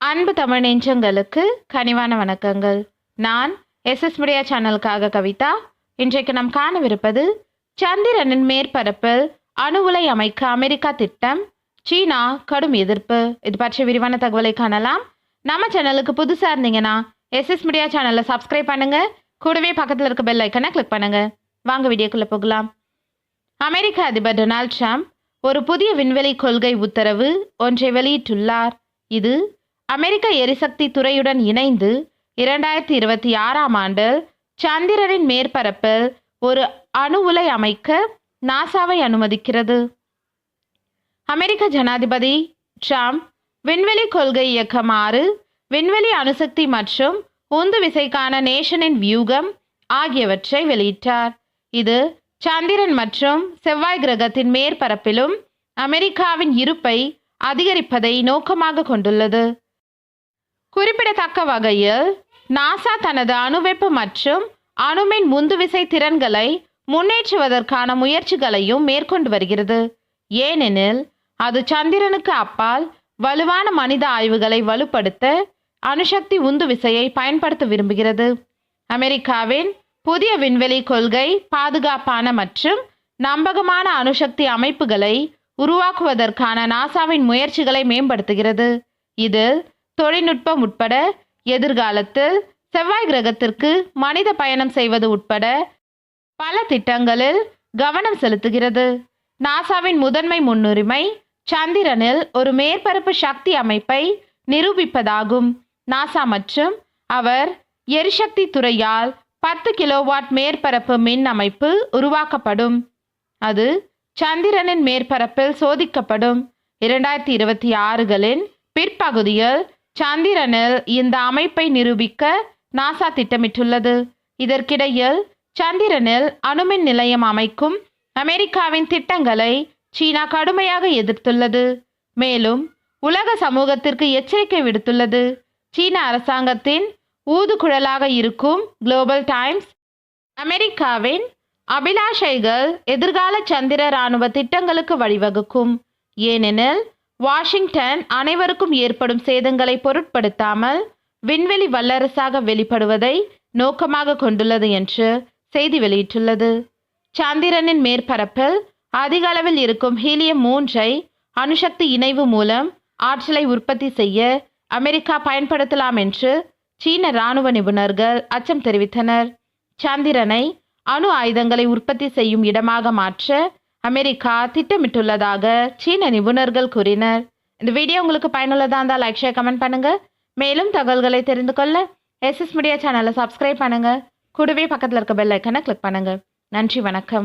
அன்பு தமிழ் நெஞ்சங்களுக்கு கனிவான வணக்கங்கள். நான் எஸ்எஸ் மீடியா சேனலுக்காக கவிதா. இன்றைக்கு நாம் காணவிருப்பது சந்திரனின் மேற்பரப்பில் அணு உலை அமைக்க அமெரிக்கா திட்டம், சீனா கடும் எதிர்ப்பு. இது பற்றிய விரிவான தகவலை காணலாம். நம்ம சேனலுக்கு புதுசாக இருந்தீங்கன்னா எஸ்எஸ் மீடியா சேனலை சப்ஸ்கிரைப் பண்ணுங்க, கூடவே பக்கத்தில் இருக்க பெல் ஐக்கனை கிளிக் பண்ணுங்க. வாங்க வீடியோக்குள்ள போகலாம். அமெரிக்க அதிபர் டொனால்ட் ட்ரம்ப் ஒரு புதிய விண்வெளி கொள்கை உத்தரவு ஒன்றை வெளியிட்டுள்ளார். இது அமெரிக்க எரிசக்தி துறையுடன் இணைந்து 2026ஆம் ஆண்டில் சந்திரனின் மேற்பரப்பில் ஒரு அணு உலை அமைக்க நாசாவை அனுமதிக்கிறது. அமெரிக்க ஜனாதிபதி ட்ரம்ப் விண்வெளி கொள்கை இயக்கம் 6, விண்வெளி அணுசக்தி மற்றும் உந்து விசைக்கான நேஷனின் வியூகம் ஆகியவற்றை வெளியிட்டார். இது சந்திரன் மற்றும் செவ்வாய் கிரகத்தின் மேற்பரப்பிலும் அமெரிக்காவின் இருப்பை அதிகரிப்பதை நோக்கமாக கொண்டுள்ளது. குறிப்பிடத்தக்க வகையில் நாசா தனது அணுவெப்பு மற்றும் அணுமின் உந்துவிசை திறன்களை முன்னேற்றுவதற்கான முயற்சிகளையும் மேற்கொண்டு வருகிறது. ஏனெனில் அது சந்திரனுக்கு அப்பால் வலுவான மனித ஆய்வுகளை வலுப்படுத்த அணுசக்தி உந்து விசையை பயன்படுத்த விரும்புகிறது. அமெரிக்காவின் புதிய விண்வெளி கொள்கை பாதுகாப்பான மற்றும் நம்பகமான அணுசக்தி அமைப்புகளை உருவாக்குவதற்கான நாசாவின் முயற்சிகளை மேம்படுத்துகிறது. இது தொழில்நுட்பம் உட்பட எதிர்காலத்தில் செவ்வாய் கிரகத்திற்கு மனித பயணம் செய்வது உட்பட பல திட்டங்களில் கவனம் செலுத்துகிறது. நாசாவின் முதன்மை முன்னுரிமை சந்திரனில் ஒரு மேற்பரப்பு சக்தி அமைப்பை நிரூபிப்பதாகும். நாசா மற்றும் அவர் எரிசக்தி துறையால் 10 கிலோவாட் மேற்பரப்பு மின் அமைப்பு உருவாக்கப்படும். அது சந்திரனின் மேற்பரப்பில் சோதிக்கப்படும். 2026களின் பிற்பகுதியில் சந்திரனில் இந்த அமைப்பை நிரூபிக்க நாசா திட்டமிட்டுள்ளது. இதற்கிடையில் சந்திரனில் அணுமின் நிலையம் அமைக்கும் அமெரிக்காவின் திட்டங்களை சீனா கடுமையாக எதிர்த்துள்ளது. மேலும் உலக சமூகத்திற்கு எச்சரிக்கை விடுத்துள்ளது. சீன அரசாங்கத்தின் ஊதுகுழலாக இருக்கும் குளோபல் டைம்ஸ் அமெரிக்காவின் அபிலாஷைகள் எதிர்கால சந்திர இராணுவ திட்டங்களுக்கு வழிவகுக்கும். ஏனெனில் வாஷிங்டன் அனைவருக்கும் ஏற்படும் சேதங்களை பொருட்படுத்தாமல் விண்வெளி வல்லரசாக வெளிப்படுவதை நோக்கமாக கொண்டுள்ளது என்று செய்தி வெளியிட்டுள்ளது. சந்திரனின் மேற்பரப்பில் அதிக அளவில் இருக்கும் ஹீலியம் 3ஐ அணுசக்தி இணைவு மூலம் ஆற்றலை உற்பத்தி செய்ய அமெரிக்கா பயன்படுத்தலாம் என்று சீன இராணுவ நிபுணர்கள் அச்சம் தெரிவித்தனர். சந்திரனை அணு ஆயுதங்களை உற்பத்தி செய்யும் இடமாக மாற்ற அமெரிக்கா திட்டமிட்டுள்ளதாக சீன நிபுணர்கள் கூறினர். இந்த வீடியோ உங்களுக்கு பயனுள்ளதா இருந்தால் லைக், ஷேர், கமெண்ட் பண்ணுங்க. மேலும் தகவல்களை தெரிந்து கொள்ள எஸ்எஸ் மீடியா சேனலை சப்ஸ்கிரைப் பண்ணுங்க, கூடவே பக்கத்தில் இருக்க பெல் ஐக்கனை கிளிக் பண்ணுங்க. நன்றி, வணக்கம்.